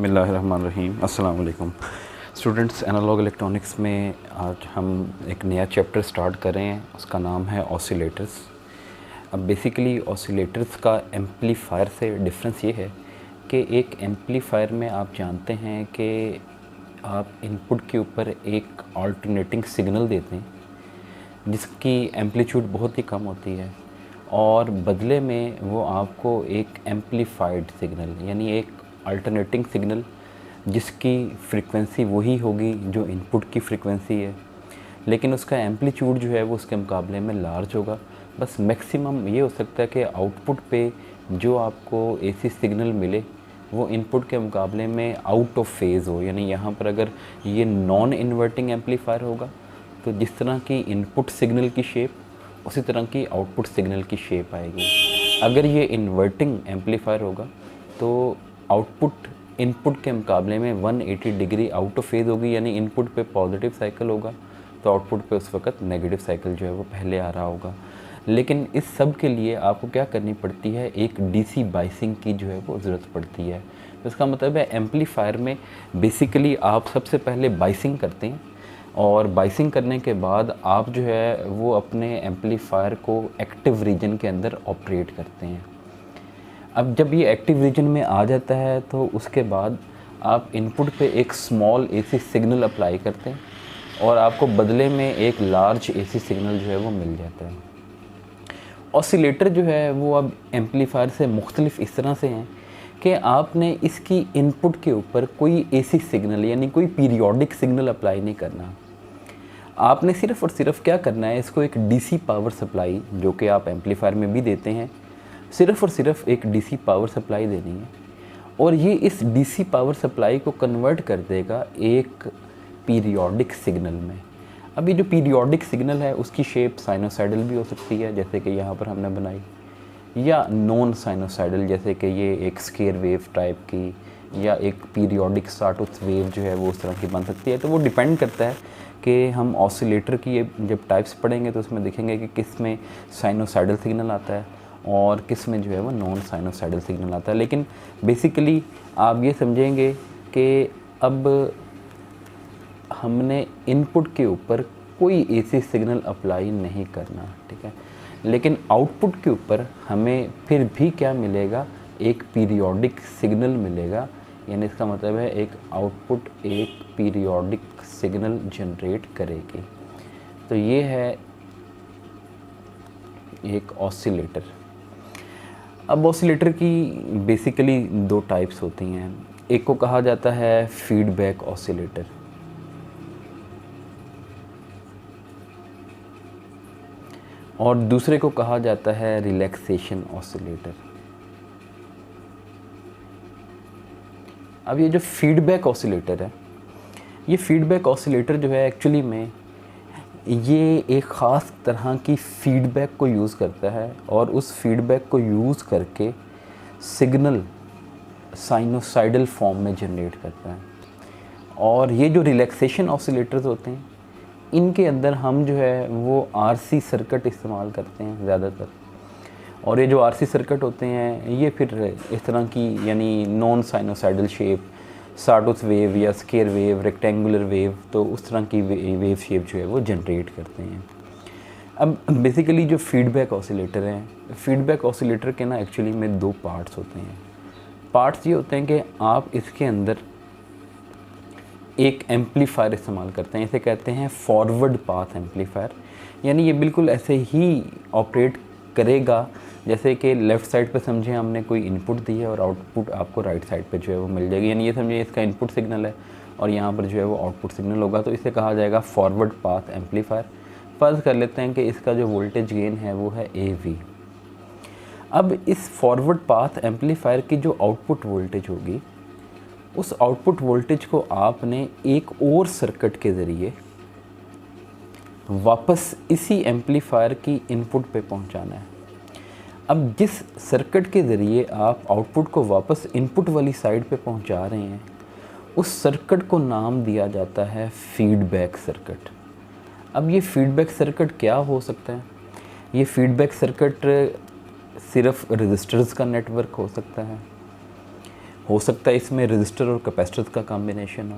बिस्मिल्लाहिर्रहमानिर्रहीम। अस्सलाम वालेकुम स्टूडेंट्स। एनालॉग इलेक्ट्रॉनिक्स में आज हम एक नया चैप्टर स्टार्ट कर रहे हैं, उसका नाम है ऑसिलेटर्स। अब बेसिकली ऑसिलेटर्स का एम्पलीफायर से डिफरेंस ये है कि एक एम्पलीफायर में आप जानते हैं कि आप इनपुट के ऊपर एक अल्टरनेटिंग सिग्नल देते हैं जिसकी एम्पलीट्यूड बहुत ही कम होती है, और बदले में वो आपको एक एम्पलीफाइड सिग्नल यानी एक अल्टरनेटिंग सिग्नल जिसकी फ्रीक्वेंसी वही होगी जो इनपुट की फ्रीक्वेंसी है, लेकिन उसका एम्पलीट्यूड जो है वो उसके मुकाबले में लार्ज होगा। बस मैक्सिमम ये हो सकता है कि आउटपुट पे जो आपको एसी सिग्नल मिले वो इनपुट के मुकाबले में आउट ऑफ फेज़ हो, यानी यहाँ पर अगर ये नॉन इन्वर्टिंग एम्पलीफायर होगा तो जिस तरह की इनपुट सिग्नल की शेप उसी तरह की आउटपुट सिग्नल की शेप आएगी। अगर ये इन्वर्टिंग एम्पलीफायर होगा तो आउटपुट इनपुट के मुकाबले में 180 डिग्री आउट ऑफ फेज़ होगी, यानी इनपुट पे पॉजिटिव साइकिल होगा तो आउटपुट पे उस वक्त नेगेटिव साइकिल जो है वो पहले आ रहा होगा। लेकिन इस सब के लिए आपको क्या करनी पड़ती है, एक डीसी बाइसिंग की जो है वो ज़रूरत पड़ती है। तो इसका मतलब है एम्पलीफायर में बेसिकली आप सबसे पहले बाइसिंग करते हैं, और बाइसिंग करने के बाद आप जो है वो अपने एम्पलीफायर को एक्टिव रीजन के अंदर ऑपरेट करते हैं। अब जब ये एक्टिव रीजन में आ जाता है तो उसके बाद आप इनपुट पे एक स्मॉल एसी सिग्नल अप्लाई करते हैं और आपको बदले में एक लार्ज एसी सिग्नल जो है वो मिल जाता है। ऑसिलेटर जो है वो अब एम्पलीफायर से मुख्तलिफ इस तरह से हैं कि आपने इसकी इनपुट के ऊपर कोई एसी सिग्नल यानी कोई पीरियोडिक सिग्नल अप्लाई नहीं करना। आपने सिर्फ़ और सिर्फ क्या करना है, इसको एक डीसी पावर सप्लाई जो कि आप एम्पलीफायर में भी देते हैं, सिर्फ़ और सिर्फ एक डीसी पावर सप्लाई देनी है, और ये इस डीसी पावर सप्लाई को कन्वर्ट कर देगा एक पीरियोडिक सिग्नल में। अब ये जो पीरियोडिक सिग्नल है उसकी शेप साइनोसाइडल भी हो सकती है जैसे कि यहाँ पर हमने बनाई, या नॉन साइनोसाइडल जैसे कि ये एक स्केयर वेव टाइप की, या एक पीरियोडिक साटूथ वेव जो है वो उस तरह की बन सकती है। तो वो डिपेंड करता है कि हम ऑसिलेटर की ये जब टाइप्स पढ़ेंगे तो उसमें देखेंगे कि किस में साइनोसाइडल सिग्नल आता है और किस में जो है वो नॉन साइनोसाइडल सिग्नल आता है। लेकिन बेसिकली आप ये समझेंगे कि अब हमने इनपुट के ऊपर कोई एसी सिग्नल अप्लाई नहीं करना, ठीक है, लेकिन आउटपुट के ऊपर हमें फिर भी क्या मिलेगा, एक पीरियोडिक सिग्नल मिलेगा। यानी इसका मतलब है एक आउटपुट एक पीरियोडिक सिग्नल जनरेट करेगी। तो ये है एक ऑसिलेटर। अब ऑसिलेटर की बेसिकली दो टाइप्स होती हैं। एक को कहा जाता है फीडबैक ऑसिलेटर, और दूसरे को कहा जाता है रिलैक्सेशन ऑसिलेटर। अब ये जो फीडबैक ऑसिलेटर है, ये फीडबैक ऑसिलेटर जो है एक्चुअली में ये एक ख़ास तरह की फ़ीडबैक को यूज़ करता है, और उस फीडबैक को यूज़ करके सिग्नल साइनोसाइडल फॉर्म में जनरेट करता है। और ये जो रिलैक्सेशन ऑसिलेटर्स होते हैं इनके अंदर हम जो है वो आरसी सर्किट इस्तेमाल करते हैं ज़्यादातर, और ये जो आरसी सर्किट होते हैं ये फिर इस तरह की यानी non sinusoidal shape, sawtooth wave या स्केयर वेव, रेक्टेंगुलर वेव, तो उस तरह की वेव शेप जो है वो जनरेट करते हैं। अब बेसिकली जो फीडबैक ऑसिलेटर हैं, फीडबैक ऑसिलेटर के ना एक्चुअली में दो पार्ट्स होते हैं। पार्ट्स ये होते हैं कि आप इसके अंदर एक एम्पलीफायर इस्तेमाल करते हैं, इसे कहते हैं फॉरवर्ड पाथ एम्पलीफायर, यानी ये बिल्कुल ऐसे ही ऑपरेट करेगा जैसे कि लेफ़्ट साइड पे समझे हमने कोई इनपुट दी है और आउटपुट आपको राइट साइड पे जो है वो मिल जाएगी। यानी ये समझिए इसका इनपुट सिग्नल है और यहाँ पर जो है वो आउटपुट सिग्नल होगा, तो इसे कहा जाएगा फॉरवर्ड पाथ एम्पलीफायर। फ़र्ज़ कर लेते हैं कि इसका जो वोल्टेज गेन है वो है AV। अब इस फॉरवर्ड पाथ एम्पलीफायर की जो आउटपुट वोल्टेज होगी, उस आउटपुट वोल्टेज को आपने एक और सर्किट के ज़रिए वापस इसी एम्पलीफायर की इनपुट पे पहुंचाना है। अब जिस सर्किट के ज़रिए आप आउटपुट को वापस इनपुट वाली साइड पे पहुंचा रहे हैं उस सर्किट को नाम दिया जाता है फीडबैक सर्किट। अब ये फीडबैक सर्किट क्या हो सकता है? ये फीडबैक सर्किट सिर्फ रजिस्टर्स का नेटवर्क हो सकता है, हो सकता है इसमें रजिस्टर और कैपेसिटर का कॉम्बिनेशन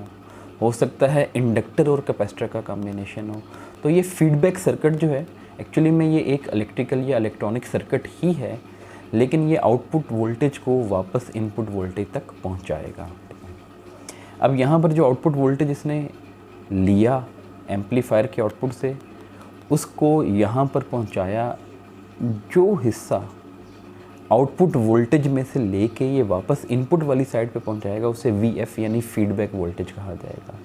हो सकता है इंडक्टर और कैपेसिटर का कॉम्बिनेशन हो। तो ये फीडबैक सर्किट जो है एक्चुअली में ये एक इलेक्ट्रिकल या इलेक्ट्रॉनिक सर्किट ही है, लेकिन ये आउटपुट वोल्टेज को वापस इनपुट वोल्टेज तक पहुंचाएगा। अब यहाँ पर जो आउटपुट वोल्टेज इसने लिया एम्पलीफायर के आउटपुट से, उसको यहाँ पर पहुँचाया, जो हिस्सा आउटपुट वोल्टेज में से लेके ये वापस इनपुट वाली साइड पे पहुँचाएगा उसे VF यानी फीडबैक वोल्टेज कहा जाएगा।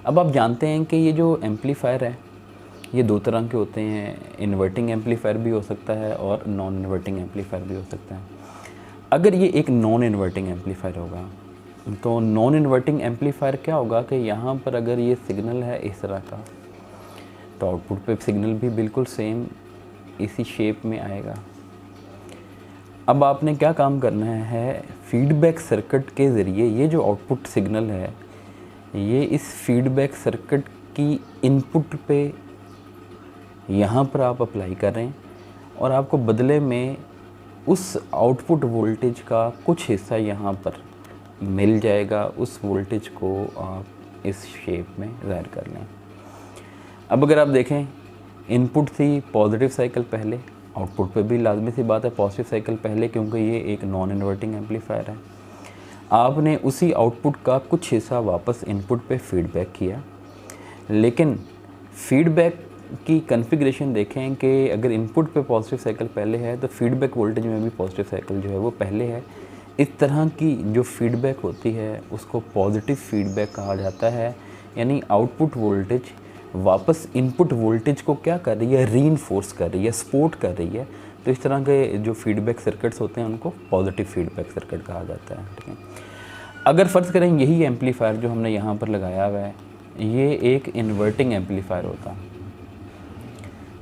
अब आप जानते हैं कि ये जो एम्पलीफायर है ये दो तरह के होते हैं, इन्वर्टिंग एम्पलीफायर भी हो सकता है और नॉन इन्वर्टिंग एम्पलीफायर भी हो सकता है। अगर ये एक नॉन इन्वर्टिंग एम्पलीफायर होगा तो नॉन इन्वर्टिंग एम्पलीफायर क्या होगा कि यहाँ पर अगर ये सिग्नल है इस तरह का, तो आउटपुट पे सिग्नल भी बिल्कुल सेम इसी शेप में आएगा। अब आपने क्या काम करना है, फीडबैक सर्किट के ज़रिए ये जो आउटपुट सिग्नल है ये इस फीडबैक सर्किट की इनपुट पे यहाँ पर आप अप्लाई करें और आपको बदले में उस आउटपुट वोल्टेज का कुछ हिस्सा यहाँ पर मिल जाएगा। उस वोल्टेज को आप इस शेप में ज़ाहिर कर लें। अब अगर आप देखें इनपुट थी पॉजिटिव साइकिल पहले, आउटपुट पे भी लाजमी सी बात है पॉजिटिव साइकिल पहले, क्योंकि ये एक नॉन इन्वर्टिंग एम्पलीफायर है। आपने उसी आउटपुट का कुछ हिस्सा वापस इनपुट पे फीडबैक किया, लेकिन फीडबैक की कॉन्फ़िगरेशन देखें कि अगर इनपुट पे पॉजिटिव साइकिल पहले है तो फीडबैक वोल्टेज में भी पॉजिटिव साइकिल जो है वो पहले है। इस तरह की जो फीडबैक होती है उसको पॉजिटिव फीडबैक कहा जाता है, यानी आउटपुट वोल्टेज वापस इनपुट वोल्टेज को क्या कर रही है, रीइंफोर्स कर रही है, सपोर्ट कर रही है। तो इस तरह के जो फीडबैक सर्किट्स होते हैं उनको पॉजिटिव फीडबैक सर्किट कहा जाता है। ठीक है, अगर फ़र्ज़ करें यही एम्पलीफायर जो हमने यहाँ पर लगाया हुआ है ये एक इन्वर्टिंग एम्पलीफायर होता,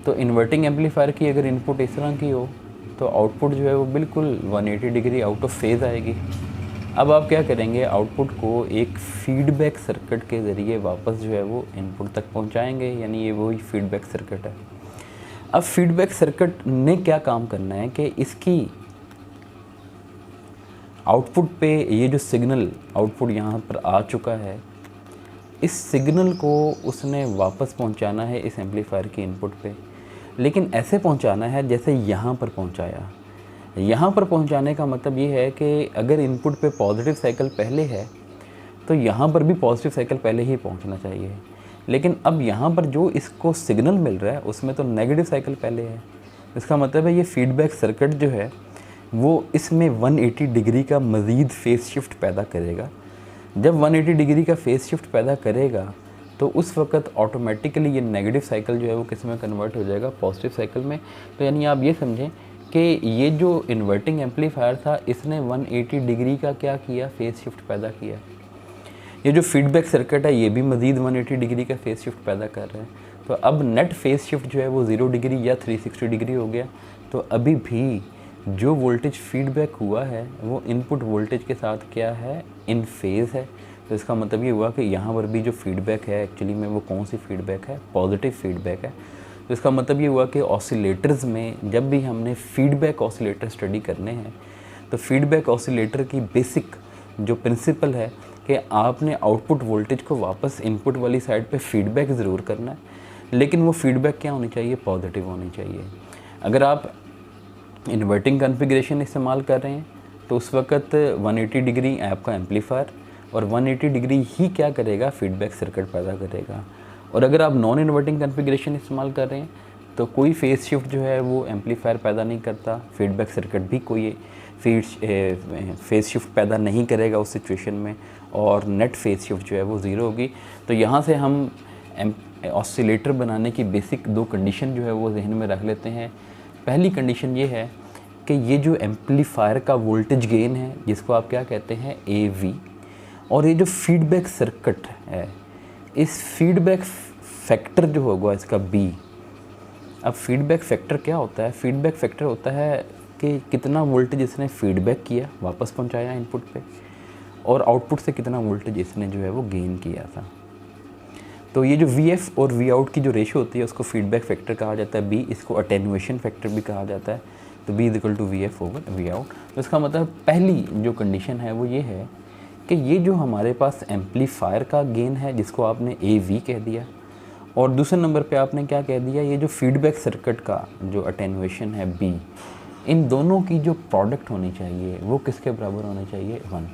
तो इन्वर्टिंग एम्पलीफायर की अगर इनपुट इस तरह की हो तो आउटपुट जो है वो बिल्कुल 180 डिग्री आउट ऑफ फेज़ आएगी। अब आप क्या करेंगे, आउटपुट को एक फीडबैक सर्किट के ज़रिए वापस जो है वो इनपुट तक पहुंचाएंगे, यानी ये वही फीडबैक सर्किट है। अब फीडबैक सर्किट ने क्या काम करना है कि इसकी आउटपुट पे ये जो सिग्नल आउटपुट यहाँ पर आ चुका है, इस सिग्नल को उसने वापस पहुंचाना है इस एम्पलीफायर की इनपुट पे, लेकिन ऐसे पहुंचाना है जैसे यहाँ पर पहुंचाया। यहाँ पर पहुंचाने का मतलब ये है कि अगर इनपुट पे पॉजिटिव साइकिल पहले है तो यहाँ पर भी पॉजिटिव साइकिल पहले ही पहुंचना चाहिए, लेकिन अब यहाँ पर जो इसको सिग्नल मिल रहा है उसमें तो नेगेटिव साइकिल पहले है। इसका मतलब है ये फीडबैक सर्किट जो है वो इसमें 180 डिग्री का मज़ीद फेस शिफ्ट पैदा करेगा। जब 180 डिग्री का फेस शिफ्ट पैदा करेगा तो उस वक्त ऑटोमेटिकली ये नेगेटिव साइकिल जो है वो किस में कन्वर्ट हो जाएगा, पॉजिटिव साइकिल में। तो यानी आप ये समझें कि ये जो इन्वर्टिंग एम्पलीफायर था इसने 180 डिग्री का क्या किया, फेस शिफ्ट पैदा किया। ये जो फीडबैक सर्किट है ये भी मज़ीद 180 डिग्री का फेस शिफ्ट पैदा कर रहा है। तो अब नेट फेस शिफ्ट जो है वो 0 डिग्री या 360 डिग्री हो गया। तो अभी भी जो वोल्टेज फीडबैक हुआ है वो इनपुट वोल्टेज के साथ क्या है, इन फेज़ है। तो इसका मतलब ये हुआ कि यहाँ पर भी जो फीडबैक है एक्चुअली में वो कौन सी फीडबैक है, पॉजिटिव फीडबैक है। तो इसका मतलब ये हुआ कि ऑसिलेटर्स में जब भी हमने फीडबैक ऑसिलेटर स्टडी करने हैं तो फीडबैक ऑसिलेटर की बेसिक जो प्रिंसिपल है कि आपने आउटपुट वोल्टेज को वापस इनपुट वाली साइड पे फीडबैक ज़रूर करना है, लेकिन वो फीडबैक क्या होनी चाहिए, पॉजिटिव होनी चाहिए। अगर आप इन्वर्टिंग कॉन्फ़िगरेशन इस्तेमाल कर रहे हैं तो उस वक्त 180 डिग्री आपका एम्पलीफायर और 180 डिग्री ही क्या करेगा, फीडबैक सर्किट पैदा करेगा। और अगर आप नॉन इन्वर्टिंग कॉन्फ़िगरेशन इस्तेमाल कर रहे हैं तो कोई फेस शिफ्ट जो है वो एम्पलीफायर पैदा नहीं करता, फीडबैक सर्किट भी कोई फेस शिफ्ट पैदा नहीं करेगा उस सिचुएशन में, और नेट फेस शिफ्ट जो है वो ज़ीरो होगी। तो यहाँ से हम ऑसिलेटर बनाने की बेसिक दो कंडीशन जो है वो जहन में रख लेते हैं। पहली कंडीशन ये है कि ये जो एम्पलीफायर का वोल्टेज गेन है जिसको आप क्या कहते हैं, AV, और ये जो फीडबैक सर्किट है इस फीडबैक फैक्टर जो होगा इसका B। अब फीडबैक फैक्टर क्या होता है, फीडबैक फैक्टर होता है कि कितना वोल्टेज इसने फीडबैक किया, वापस पहुंचाया इनपुट पे, और आउटपुट से कितना वोल्टेज इसने जो है वो गेन किया था। तो ये जो VF और V out की जो रेशो होती है उसको फीडबैक फैक्टर कहा जाता है B। इसको अटेन्यूएशन फैक्टर भी कहा जाता है। तो B is equal to V F over V out. तो इसका मतलब पहली जो कंडीशन है वो ये है कि ये जो हमारे पास एम्पलीफायर का गेन है जिसको आपने ए वी कह दिया, और दूसरे नंबर पे आपने क्या कह दिया, ये जो फीडबैक सर्किट का जो अटेनुएशन है बी, इन दोनों की जो प्रोडक्ट होनी चाहिए वो किसके बराबर होनी चाहिए, 1।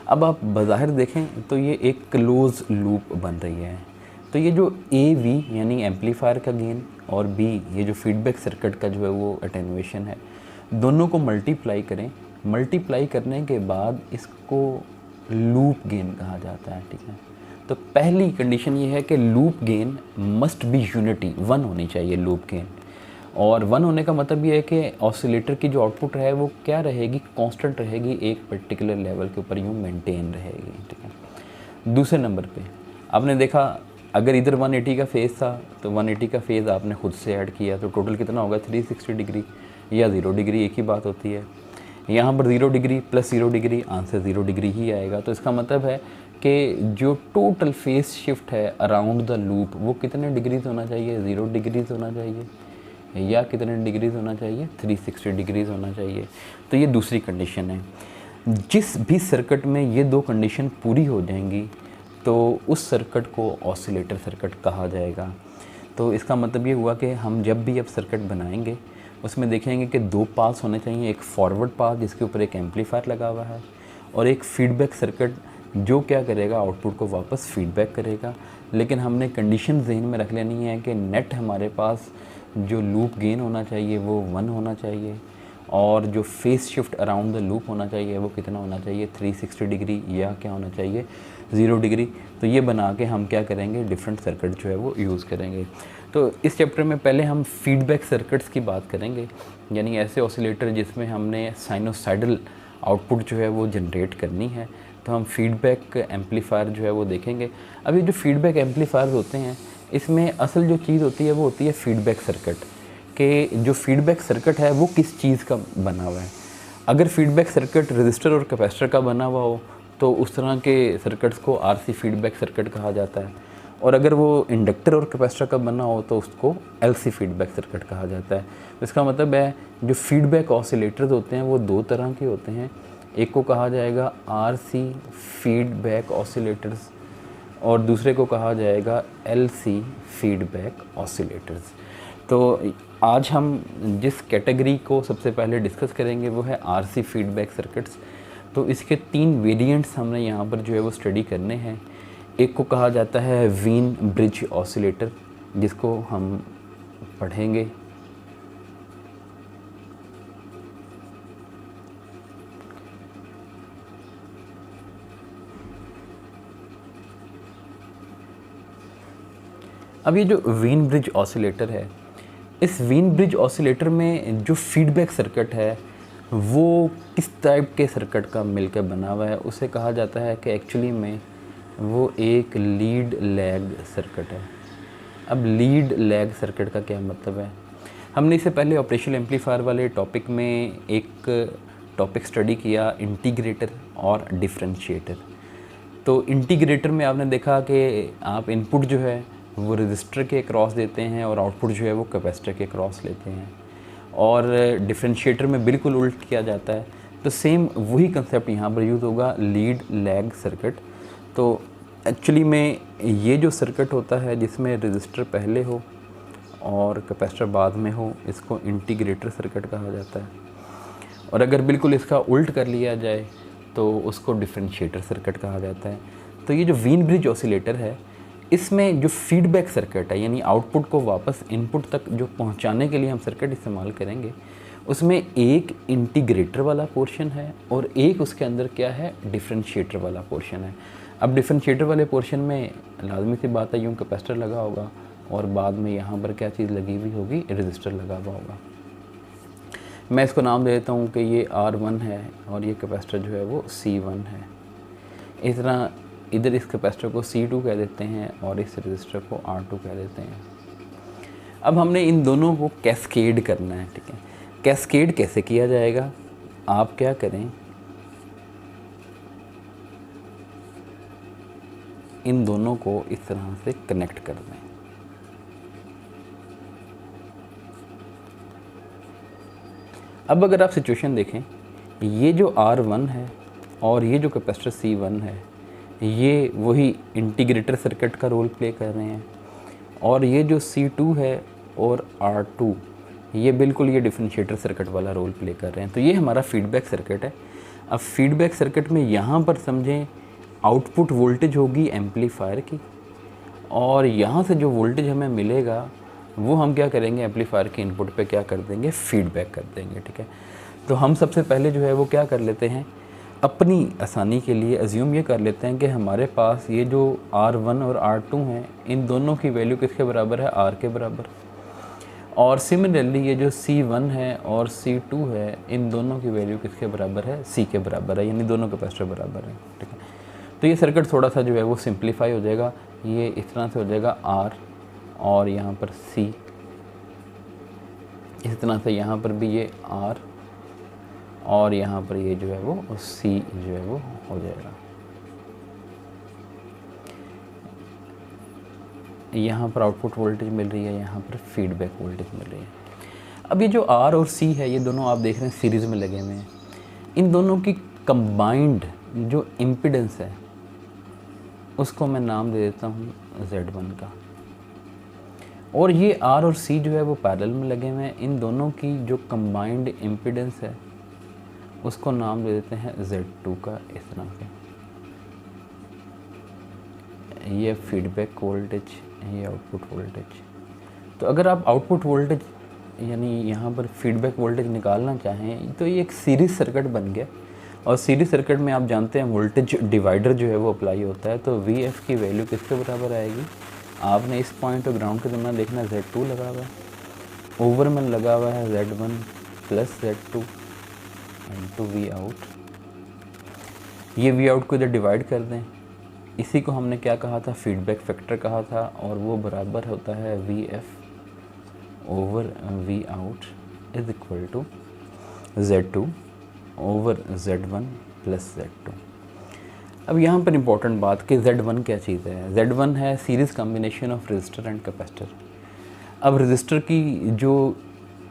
अब आप बाहर देखें तो ये एक क्लोज लूप बन रही है। तो ये जो ए वी यानी एम्पलीफायर का गेन और बी ये जो फीडबैक सर्किट का जो है वो अटेनुएशन है, दोनों को मल्टीप्लाई करें। मल्टीप्लाई करने के बाद इसको लूप गेन कहा जाता है, ठीक है। तो पहली कंडीशन ये है कि loop gain must be unity, 1 होनी चाहिए लूप गेन। और 1 होने का मतलब ये है कि ऑसिलेटर की जो आउटपुट है वो क्या रहेगी, कांस्टेंट रहेगी, एक पर्टिकुलर लेवल के ऊपर यूँ मेंटेन रहेगी, ठीक है। दूसरे नंबर पे आपने देखा अगर इधर 180 का फेज़ था तो 180 का फेज़ आपने खुद से ऐड किया तो टोटल कितना होगा, 360 डिग्री या 0 डिग्री, एक ही बात होती है। यहाँ पर 0 degree plus 0 degree answer 0 degree ही आएगा। तो इसका मतलब है कि जो टोटल फेस शिफ्ट है अराउंड द लूप वो कितने डिग्रीज होना चाहिए, 0 डिग्रीज होना चाहिए या कितने डिग्रीज होना चाहिए, 360 डिग्रीज होना चाहिए। तो ये दूसरी कंडीशन है। जिस भी सर्किट में ये दो कंडीशन पूरी हो जाएंगी तो उस सर्किट को ऑसिलेटर सर्किट कहा जाएगा। तो इसका मतलब ये हुआ कि हम जब भी अब सर्किट बनाएंगे उसमें देखेंगे कि दो पास होने चाहिए, एक फॉरवर्ड पास जिसके ऊपर एक एम्पलीफायर लगा हुआ है और एक फीडबैक सर्किट जो क्या करेगा, आउटपुट को वापस फीडबैक करेगा। लेकिन हमने कंडीशन जहन में रख लेनी है कि नेट हमारे पास जो लूप गेन होना चाहिए वो 1 होना चाहिए और जो phase shift around the loop होना चाहिए वो कितना होना चाहिए, 360 डिग्री या क्या होना चाहिए, 0 डिग्री। तो ये बना के हम क्या करेंगे, डिफरेंट सर्किट जो है वो यूज़ करेंगे। तो इस चैप्टर में पहले हम फीडबैक सर्किट्स की बात करेंगे, यानी ऐसे ऑसिलेटर जिसमें हमने साइनोसाइडल आउटपुट जो है वो जनरेट करनी है। तो हम फीडबैक एम्पलीफायर जो है वो देखेंगे। अभी जो फीडबैक एम्पलीफायर होते हैं इसमें असल जो चीज़ होती है वो होती है फीडबैक सर्किट, कि जो फीडबैक सर्किट है वो किस चीज़ का बना हुआ है। अगर फीडबैक सर्किट रजिस्टर और कैपेसिटर का बना हुआ हो तो उस तरह के सर्किट्स को आरसी फीडबैक सर्किट कहा जाता है, और अगर वो इंडक्टर और कैपेसिटर का बना हो तो उसको एलसी फीडबैक सर्किट कहा जाता है। तो इसका मतलब है जो फीडबैक ऑसिलेटर्स होते हैं वो दो तरह के होते हैं, एक को कहा जाएगा आरसी फीडबैक ऑसिलेटर्स और दूसरे को कहा जाएगा एलसी फीडबैक ऑसिलेटर्स। तो आज हम जिस कैटेगरी को सबसे पहले डिस्कस करेंगे वो है आरसी फीडबैक सर्किट्स। तो इसके 3 वेरिएंट्स हमने यहाँ पर जो है वो स्टडी करने हैं। एक को कहा जाता है वीन ब्रिज ऑसिलेटर जिसको हम पढ़ेंगे। अब ये जो वीन ब्रिज ऑसिलेटर है, इस वीन ब्रिज ऑसिलेटर में जो फीडबैक सर्किट है वो किस टाइप के सर्किट का मिलकर बना हुआ है, उसे कहा जाता है कि एक्चुअली में वो एक लीड लैग सर्किट है। अब लीड लैग सर्किट का क्या मतलब है, हमने इससे पहले ऑपरेशनल एम्पलीफायर वाले टॉपिक में एक टॉपिक स्टडी किया इंटीग्रेटर और डिफरेंशिएटर। तो इंटीग्रेटर में आपने देखा कि आप इनपुट जो है वो रजिस्टर के क्रॉस देते हैं और आउटपुट जो है वो कैपेसिटर के क्रॉस लेते हैं, और डिफरेंशिएटर में बिल्कुल उल्ट किया जाता है। तो सेम वही कंसेप्ट यहाँ पर यूज़ होगा, लीड लैग सर्किट। तो एक्चुअली में ये जो सर्किट होता है जिसमें रजिस्टर पहले हो और कैपेसिटर बाद में हो, इसको इंटीग्रेटर सर्किट कहा जाता है, और अगर बिल्कुल इसका उल्ट कर लिया जाए तो उसको डिफरेंशिएटर सर्किट कहा जाता है। तो ये जो वीन ब्रिज ऑसिलेटर है इसमें जो फीडबैक सर्किट है यानी आउटपुट को वापस इनपुट तक जो पहुंचाने के लिए हम सर्किट इस्तेमाल करेंगे, उसमें एक इंटीग्रेटर वाला पोर्शन है और एक उसके अंदर क्या है, डिफरेंशिएटर वाला पोर्शन है। अब डिफरेंशिएटर वाले पोर्शन में लाजमी सी बात है यूँ कैपेसिटर लगा होगा और बाद में यहाँ पर क्या चीज़ लगी हुई होगी, रजिस्टर लगा हुआ होगा। मैं इसको नाम दे देता हूँ कि ये R1 है और ये कैपेसिटर जो है वो C1 है। इस तरह इधर इस कैपेसिटर को C2 कह देते हैं और इस रजिस्टर को R2 कह देते हैं। अब हमने इन दोनों को कैस्केड करना है, ठीक है। कैस्केड कैसे किया जाएगा, आप क्या करें, इन दोनों को इस तरह से कनेक्ट कर दें। अब अगर आप सिचुएशन देखें, ये जो R1 है और ये जो कैपेसिटर C1 है, ये वही इंटीग्रेटर सर्किट का रोल प्ले कर रहे हैं, और ये जो C2 है और R2 ये बिल्कुल ये डिफरेंशिएटर सर्किट वाला रोल प्ले कर रहे हैं। तो ये हमारा फीडबैक सर्किट है। अब फीडबैक सर्किट में यहाँ पर समझें आउटपुट वोल्टेज होगी एम्पलीफायर की, और यहाँ से जो वोल्टेज हमें मिलेगा वो हम क्या करेंगे, एम्पलीफायर के इनपुट पे क्या कर देंगे, फीडबैक कर देंगे। ठीक है, तो हम सबसे पहले जो है वो क्या कर लेते हैं, अपनी आसानी के लिए अज्यूम ये कर लेते हैं कि हमारे पास ये जो R1 और R2 हैं, इन दोनों की वैल्यू किसके बराबर है, R के बराबर। और सिमिलरली ये जो C1 है और C2 है, इन दोनों की वैल्यू किसके बराबर है, C के बराबर है, यानी दोनों कैपेसिटर बराबर है। ठीक है, तो ये सर्किट थोड़ा सा जो है वो सिंप्लीफाई हो जाएगा। ये इस तरह से हो जाएगा R और यहाँ पर C, इस तरह से यहाँ पर भी ये R और यहाँ पर ये जो है वो C जो है वो हो जाएगा। यहाँ पर आउटपुट वोल्टेज मिल रही है, यहाँ पर फीडबैक वोल्टेज मिल रही है। अब ये जो R और C है, ये दोनों आप देख रहे हैं सीरीज़ में लगे हुए हैं। इन दोनों की कंबाइंड जो इम्पीडेंस है उसको मैं नाम दे देता हूँ Z1 का, और ये R और C जो है वो पैरेलल में लगे हुए हैं। इन दोनों की जो कंबाइंड इम्पीडेंस है उसको नाम दे देते हैं Z2 का, इस तरह से। ये फीडबैक वोल्टेज, ये आउटपुट वोल्टेज। तो अगर आप आउटपुट वोल्टेज यानी यहाँ पर फीडबैक वोल्टेज निकालना चाहें तो ये एक सीरीज़ सर्किट बन गया, और सीरीज़ सर्किट में आप जानते हैं वोल्टेज डिवाइडर जो है वो अप्लाई होता है। तो VF की वैल्यू किसके बराबर आएगी, आपने इस पॉइंट और ग्राउंड के दरम्यान देखना Z2 लगा हुआ है, ओवर में लगा हुआ है Z1 plus Z2 into V out. ये V आउट को इधर डिवाइड कर दें, इसी को हमने क्या कहा था, फीडबैक फैक्टर कहा था, और वो बराबर होता है VF over V out is equal to Z2 over Z1 plus Z2। अब यहाँ पर इम्पोर्टेंट बात कि Z1 क्या चीज़ है। Z1 है series combination of register and capacitor. अब रजिस्टर की जो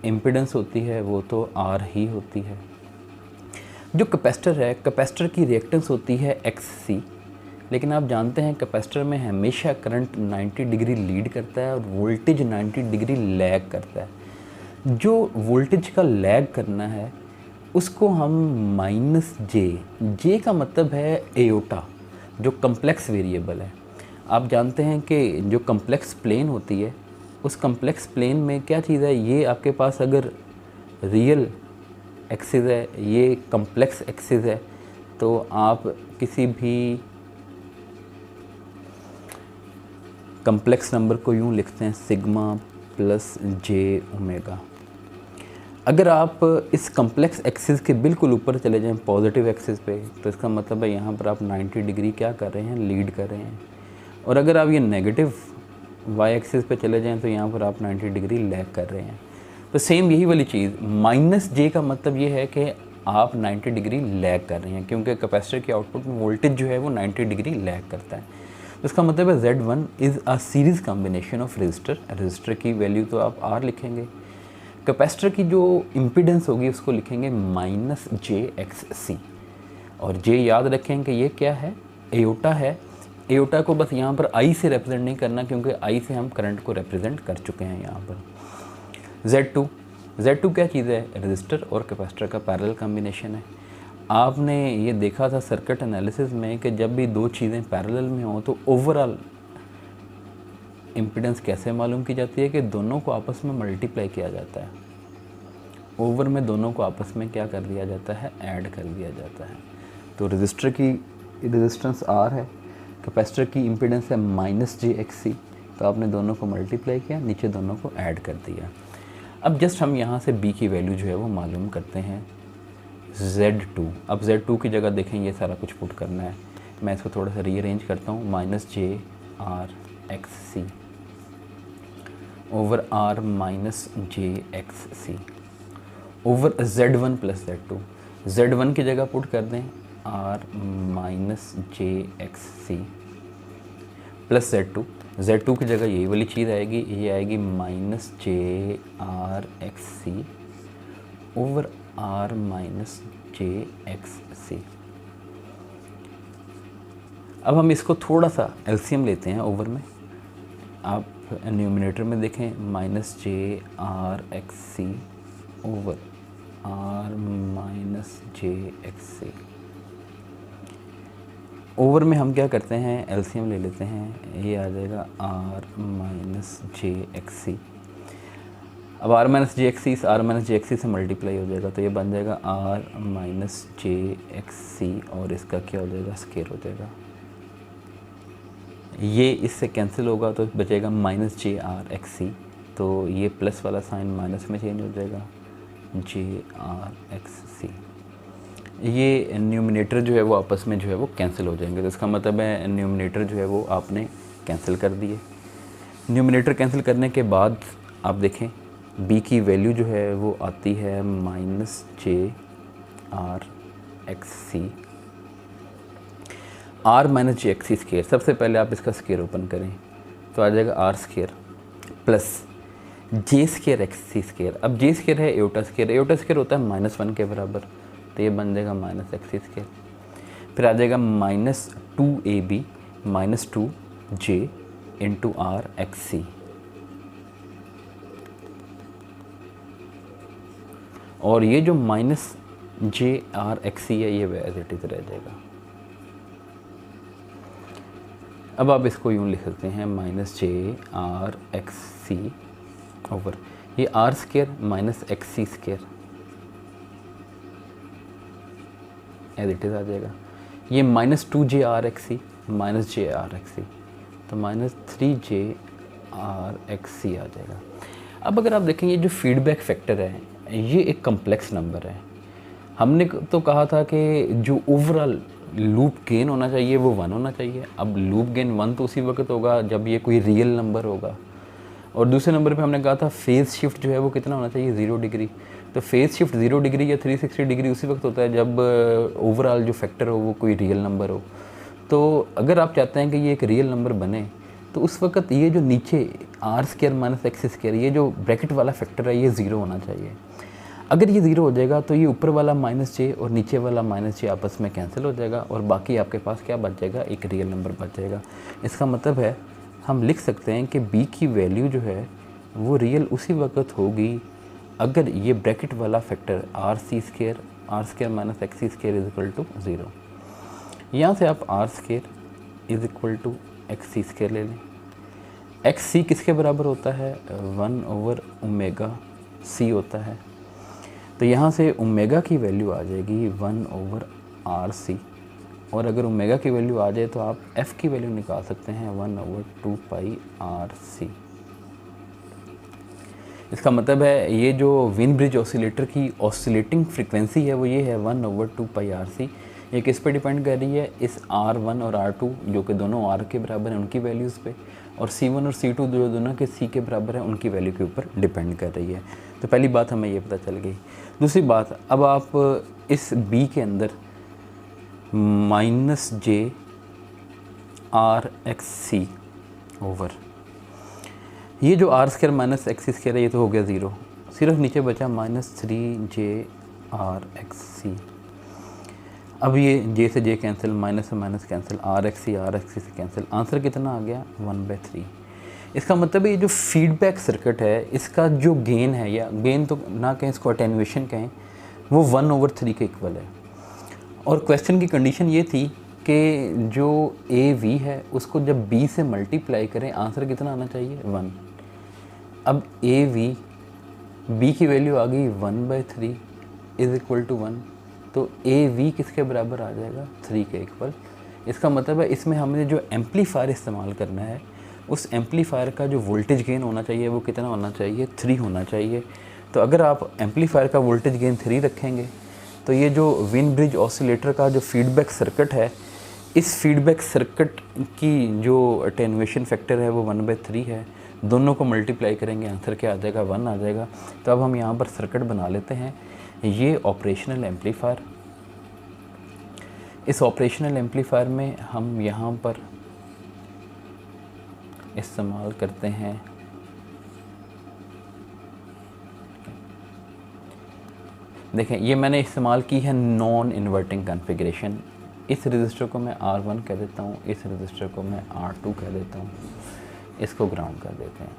इम्पीडेंस होती है वो तो R ही होती है। जो कैपेसिटर है, कैपेसिटर की रिएक्टेंस होती है XC, लेकिन आप जानते हैं कैपेसिटर में हमेशा करंट 90 डिग्री लीड करता है और वोल्टेज 90 डिग्री लैग करता है। जो वोल्टेज का लैग करना है उसको हम -J का मतलब है एयोटा, जो कम्प्लेक्स वेरिएबल है। आप जानते हैं कि जो कम्प्लेक्स प्लेन होती है, उस कम्प्लेक्स प्लेन में क्या चीज़ है, ये आपके पास अगर रियल एक्सिस है, ये कम्प्लेक्स एक्सिस है, तो आप किसी भी कम्प्लेक्स नंबर को यूँ लिखते हैं सिग्मा प्लस J ओमेगा। अगर आप इस कम्प्लेक्स एक्सिस के बिल्कुल ऊपर चले जाएं पॉजिटिव एक्सिस पे, तो इसका मतलब है यहाँ पर आप 90 डिग्री क्या कर रहे हैं, लीड कर रहे हैं। और अगर आप ये नेगेटिव वाई एक्सिस पे चले जाएं तो यहाँ पर आप 90 डिग्री लैग कर रहे हैं। तो सेम यही वाली चीज़ -J का मतलब ये है कि आप 90 डिग्री लैग कर रहे हैं, क्योंकि कैपेसिटर के आउटपुट में वोल्टेज जो है वो 90 डिग्री लैग करता है। तो इसका मतलब है Z1 is a series combination of register. Register की वैल्यू तो आप R लिखेंगे, कैपेसिटर की जो इम्पीडेंस होगी उसको लिखेंगे -JXC, और J याद रखें कि ये क्या है, एयोटा है। एयोटा को बस यहाँ पर I से रिप्रेजेंट नहीं करना, क्योंकि I से हम करंट को रिप्रेजेंट कर चुके हैं यहाँ पर। Z2 क्या चीज़ है, रजिस्टर और कैपेसिटर का पैरेलल कॉम्बिनेशन है। आपने ये देखा था सर्किट एनालिसिस में कि जब भी दो चीज़ें पैरेलल में हों तो ओवरऑल इम्पीडेंस कैसे मालूम की जाती है कि दोनों को आपस में मल्टीप्लाई किया जाता है। ओवर में दोनों को आपस में क्या कर दिया जाता है, ऐड कर दिया जाता है। तो रजिस्टर की रेजिस्टेंस R है, कैपेसिटर की इम्पीडेंस है -JXC, तो आपने दोनों को मल्टीप्लाई किया, नीचे दोनों को ऐड कर दिया। अब जस्ट हम यहाँ से B की वैल्यू जो है वो मालूम करते हैं, Z2। अब Z2 की जगह देखें ये सारा कुछ पुट करना है, मैं इसको थोड़ा सा रीअरेंज करता हूँ, -JRXC over R -JXC over Z1 plus Z2। Z1 की जगह पुट कर दें R -JXC plus Z2। Z2 की जगह यही वाली चीज़ आएगी, ये आएगी -JRXC ओवर आर माइनस जे एक्स सी। अब हम इसको थोड़ा सा एलसीएम लेते हैं ओवर में। आप न्यूमिनेटर में देखें माइनस जे R X C over R minus जे एक्स सी। ओवर में हम क्या करते हैं, एलसीएम ले लेते हैं, ये आ जाएगा are minus J X C. अब आर माइनस जे एक्स सी इस आर माइनस जे एक्स सी से मल्टीप्लाई हो जाएगा, तो ये बन जाएगा are minus J X C और इसका क्या हो जाएगा, स्केयर हो जाएगा। ये इससे कैंसिल होगा तो बचेगा माइनस जे आर एक्स सी, तो ये प्लस वाला साइन माइनस में चेंज हो जाएगा, जे आर एक्स सी। ये न्यूमिनेटर जो है वो आपस में जो है वो कैंसिल हो जाएंगे, तो इसका मतलब है न्यूमिनेटर जो है वो आपने कैंसिल कर दिए। न्यूमिनेटर कैंसिल करने के बाद आप देखें b की वैल्यू जो है वो आती है माइनस जे R X C, R minus जे एक्स सी स्केयर। सबसे पहले आप इसका स्केयर ओपन करें तो आ जाएगा R square plus J square X C square. अब जे स्केयर है एयोटा स्केयर, एयोटा स्केयर होता है -1 के बराबर, तो ये बन जाएगा माइनस एक्स सी स्केयर। फिर आ जाएगा minus 2ab minus 2j into R X C, और ये जो माइनस जे आर एक्स सी है ये एज इट इज़ रह जाएगा। अब आप इसको यूँ लिख सकते हैं माइनस जे आर एक्स सी ओवर ये R square minus X C square as it is आ जाएगा। ये minus 2j R X C minus जे आर एक्स सी, तो minus 3j R X C आ जाएगा। अब अगर आप देखें ये जो फीडबैक फैक्टर है ये एक कम्प्लेक्स नंबर है। हमने तो कहा था कि जो ओवरऑल लूप गेन होना चाहिए वो 1 होना चाहिए। अब लूप गेन 1 तो उसी वक्त होगा जब ये कोई रियल नंबर होगा, और दूसरे नंबर पे हमने कहा था फेज़ शिफ्ट जो है वो कितना होना चाहिए, 0 डिग्री। तो फेज़ शिफ्ट 0 डिग्री या 360 डिग्री उसी वक्त होता है जब ओवरऑल जो फैक्टर हो वो कोई रियल नंबर हो। तो अगर आप चाहते हैं कि ये एक रियल नंबर बने तो उस वक्त ये जो नीचे R square minus X square ये जो ब्रैकेट वाला फैक्टर है ये 0 होना चाहिए। अगर ये 0 हो जाएगा तो ये ऊपर वाला माइनस जे और नीचे वाला माइनस जे आपस में कैंसिल हो जाएगा और बाकी आपके पास क्या बच जाएगा, एक रियल नंबर बच जाएगा। इसका मतलब है हम लिख सकते हैं कि b की वैल्यू जो है वो रियल उसी वक्त होगी अगर ये ब्रैकेट वाला factor R square minus X C square is equal to 0। यहाँ से आप R square is equal to X C square ले लें। एक्स सी किसके बराबर होता है, 1 ओवर ओमेगा सी होता है। तो यहाँ से ओमेगा की वैल्यू आ जाएगी 1 ओवर आर सी, और अगर ओमेगा की वैल्यू आ जाए तो आप एफ़ की वैल्यू निकाल सकते हैं 1 ओवर 2 पाई आर सी। इसका मतलब है ये जो वेन ब्रिज ऑसिलेटर की ऑसिलेटिंग फ्रीक्वेंसी है वो ये है 1 ओवर 2 पाई आर सी। ये किस पे डिपेंड कर रही है, इस R1 और R2 जो कि दोनों R के बराबर हैं उनकी वैल्यूज़ पे, और C1 और C2 जो दोनों के C के बराबर हैं उनकी वैल्यू के ऊपर डिपेंड कर रही है। तो पहली बात हमें ये पता चल गई। दूसरी बात, अब आप इस B के अंदर माइनस जे आर एक्स सी ओवर ये जो R square minus X square है ये तो हो गया 0, सिर्फ नीचे बचा minus 3j R X C. अब ये जे से जे कैंसिल, माइनस से माइनस कैंसिल, आर एक्स सी से कैंसिल, आंसर कितना आ गया 1/3। इसका मतलब ये जो फीडबैक सर्किट है इसका जो गेन है, या गेन तो ना कहें इसको अटेन्यूएशन कहें, वो 1/3 के इक्वल है। और क्वेश्चन की कंडीशन ये थी कि जो ए वी है उसको जब बी से मल्टीप्लाई करें आंसर कितना आना चाहिए 1। अब ए वी बी की वैल्यू आ गई 1/3 इज़ इक्वल टू 1, तो ए वी किसके बराबर आ जाएगा 3 के इक्वल। इसका मतलब है इसमें हमने जो एम्पलीफायर इस्तेमाल करना है उस एम्पलीफायर का जो वोल्टेज गेन होना चाहिए वो कितना होना चाहिए, 3 होना चाहिए। तो अगर आप एम्पलीफायर का वोल्टेज गेन 3 रखेंगे तो ये जो वेन ब्रिज ऑसिलेटर का जो फीडबैक सर्किट है, इस फीडबैक सर्किट की जो अटेन्यूएशन फैक्टर है वो 1/3 है। दोनों को मल्टीप्लाई करेंगे आंसर क्या आ जाएगा 1 आ जाएगा। तो अब हम यहाँ पर सर्किट बना लेते हैं। ये ऑपरेशनल एम्पलीफायर, इस ऑपरेशनल एम्पलीफायर में हम यहाँ पर इस्तेमाल करते हैं देखें ये मैंने इस्तेमाल की है नॉन इन्वर्टिंग कॉन्फ़िगरेशन। इस रजिस्टर को मैं R1 कह देता हूँ, इस रजिस्टर को मैं R2 कह देता हूँ, इसको ग्राउंड कर देते हैं।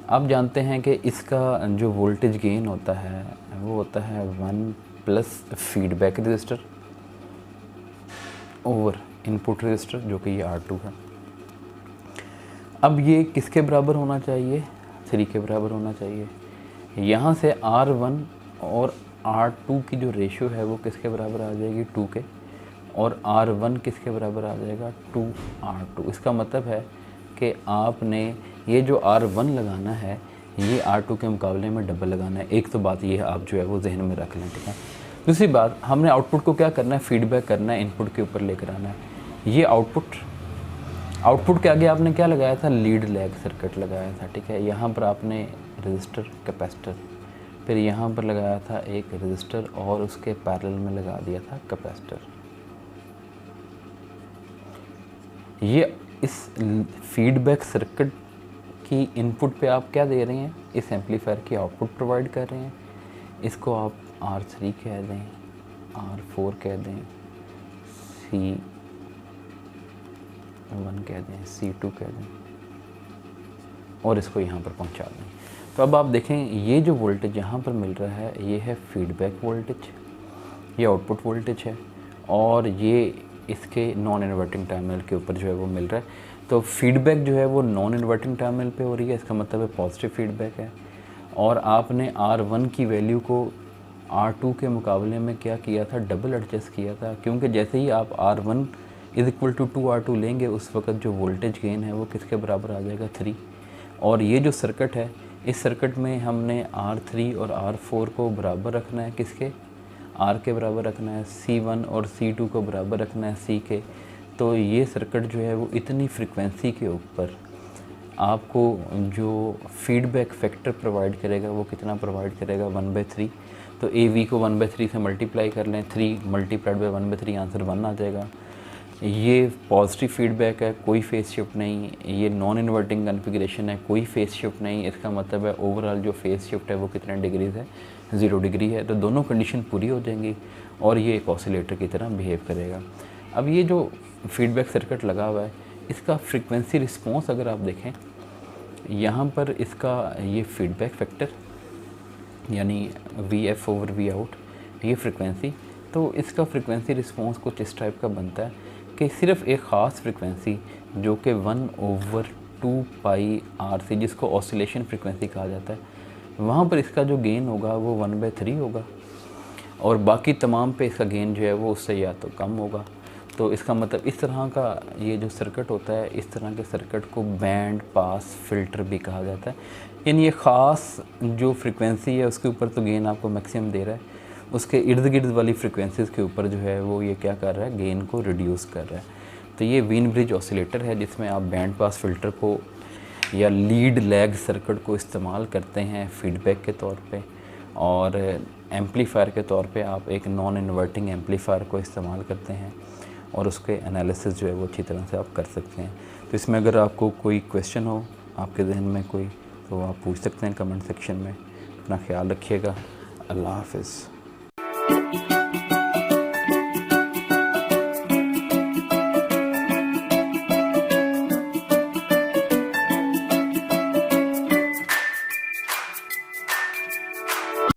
आप जानते हैं कि इसका जो वोल्टेज गेन होता है वो होता है 1 plus feedback register over input register, जो कि ये R2 है। अब ये किसके बराबर होना चाहिए? 3 के बराबर होना चाहिए। यहाँ से R1 और R2 की जो रेशियो है वो किसके बराबर आ जाएगी? 2 के। और R1 किसके बराबर आ जाएगा? 2R2। इसका मतलब है कि आपने ये जो R1 लगाना है ये R2 के मुकाबले में डबल लगाना है। एक तो बात ये है, आप जो है वो जहन में रख लें, ठीक है। दूसरी बात, हमने आउटपुट को क्या करना है? फीडबैक करना है, इनपुट के ऊपर लेकर आना है। ये आउटपुट के आगे आपने क्या लगाया था? लीड लैग सर्किट लगाया था, ठीक है। यहाँ पर आपने रजिस्टर, कैपेसिटर, फिर यहाँ पर लगाया था एक रजिस्टर और उसके पैरेलल में लगा दिया था कैपेसिटर। ये इस फीडबैक सर्किट की इनपुट पे आप क्या दे रहे हैं? इस एम्पलीफायर की आउटपुट प्रोवाइड कर रहे हैं। इसको आप R3 कह दें, R4 कह दें, C1 कह दें, C2 कह दें, और इसको यहाँ पर पहुँचा दें। तो अब आप देखें ये जो वोल्टेज यहाँ पर मिल रहा है ये है फीडबैक वोल्टेज, ये आउटपुट वोल्टेज है, और ये इसके नॉन इन्वर्टिंग टर्मिनल के ऊपर जो है वो मिल रहा है। तो फीडबैक जो है वो नॉन इन्वर्टिंग टर्मिनल पे हो रही है, इसका मतलब है पॉजिटिव फीडबैक है। और आपने R1 की वैल्यू को R2 के मुकाबले में क्या किया था? डबल एडजस्ट किया था, क्योंकि जैसे ही आप R1 = 2R2 लेंगे उस वक्त जो वोल्टेज गेन है वो किसके बराबर आ जाएगा? 3। और ये जो सर्किट है, इस सर्किट में हमने R3 और R4 को बराबर रखना है, किसके? R के बराबर रखना है, C1 और C2 को बराबर रखना है C के। तो ये सर्किट जो है वो इतनी फ्रिक्वेंसी के ऊपर आपको जो फीडबैक फैक्टर प्रोवाइड करेगा वो कितना प्रोवाइड करेगा? 1/3। तो AV को 1/3 से मल्टीप्लाई कर लें, 3 × 1/3 आंसर 1 आ जाएगा। ये पॉजिटिव फीडबैक है, कोई फेज शिफ्ट नहीं। ये नॉन इन्वर्टिंग कॉन्फ़िगरेशन है, कोई फेज शिफ्ट नहीं। इसका मतलब है ओवरऑल जो फेज शिफ्ट है वो कितने डिग्रीज है? 0 डिग्री है। तो दोनों कंडीशन पूरी हो जाएंगी और ये एक ऑसिलेटर की तरह बिहेव करेगा। अब ये जो फीडबैक सर्किट लगा हुआ है इसका फ्रीक्वेंसी रिस्पॉन्स अगर आप देखें, यहाँ पर इसका ये फीडबैक फैक्टर यानी VF/Vout, ये फ्रीक्वेंसी, तो इसका फ्रीक्वेंसी रिस्पॉन्स कुछ इस टाइप का बनता है कि सिर्फ एक ख़ास फ्रीक्वेंसी जो कि 1/2πRC, जिसको ऑसिलेशन फ्रीक्वेंसी कहा जाता है, वहाँ पर इसका जो गेन होगा वो 1/3 होगा, और बाकी तमाम पे इसका गेन जो है वो उससे या तो कम होगा। तो इसका मतलब इस तरह का ये जो सर्किट होता है, इस तरह के सर्किट को बैंड पास फ़िल्टर भी कहा जाता है। यानी ये ख़ास जो फ्रीक्वेंसी है उसके ऊपर तो गेन आपको मैक्सिमम दे रहा है, उसके इर्द गिर्द वाली फ्रीक्वेंसीज़ के ऊपर जो है वो ये क्या कर रहा है? गेन को रिड्यूस कर रहा है। तो ये वीन ब्रिज ऑसिलेटर है जिसमें आप बैंड पास फ़िल्टर को या लीड लैग सर्किट को इस्तेमाल करते हैं फीडबैक के तौर पे, और एम्पलीफायर के तौर पे आप एक नॉन इन्वर्टिंग एम्पलीफायर को इस्तेमाल करते हैं और उसके एनालिसिस जो है वो अच्छी तरह से आप कर सकते हैं। तो इसमें अगर आपको कोई क्वेश्चन हो आपके जहन में कोई, तो आप पूछ सकते हैं कमेंट सेक्शन में। अपना ख्याल रखिएगा। अल्लाह हाफ़िज़।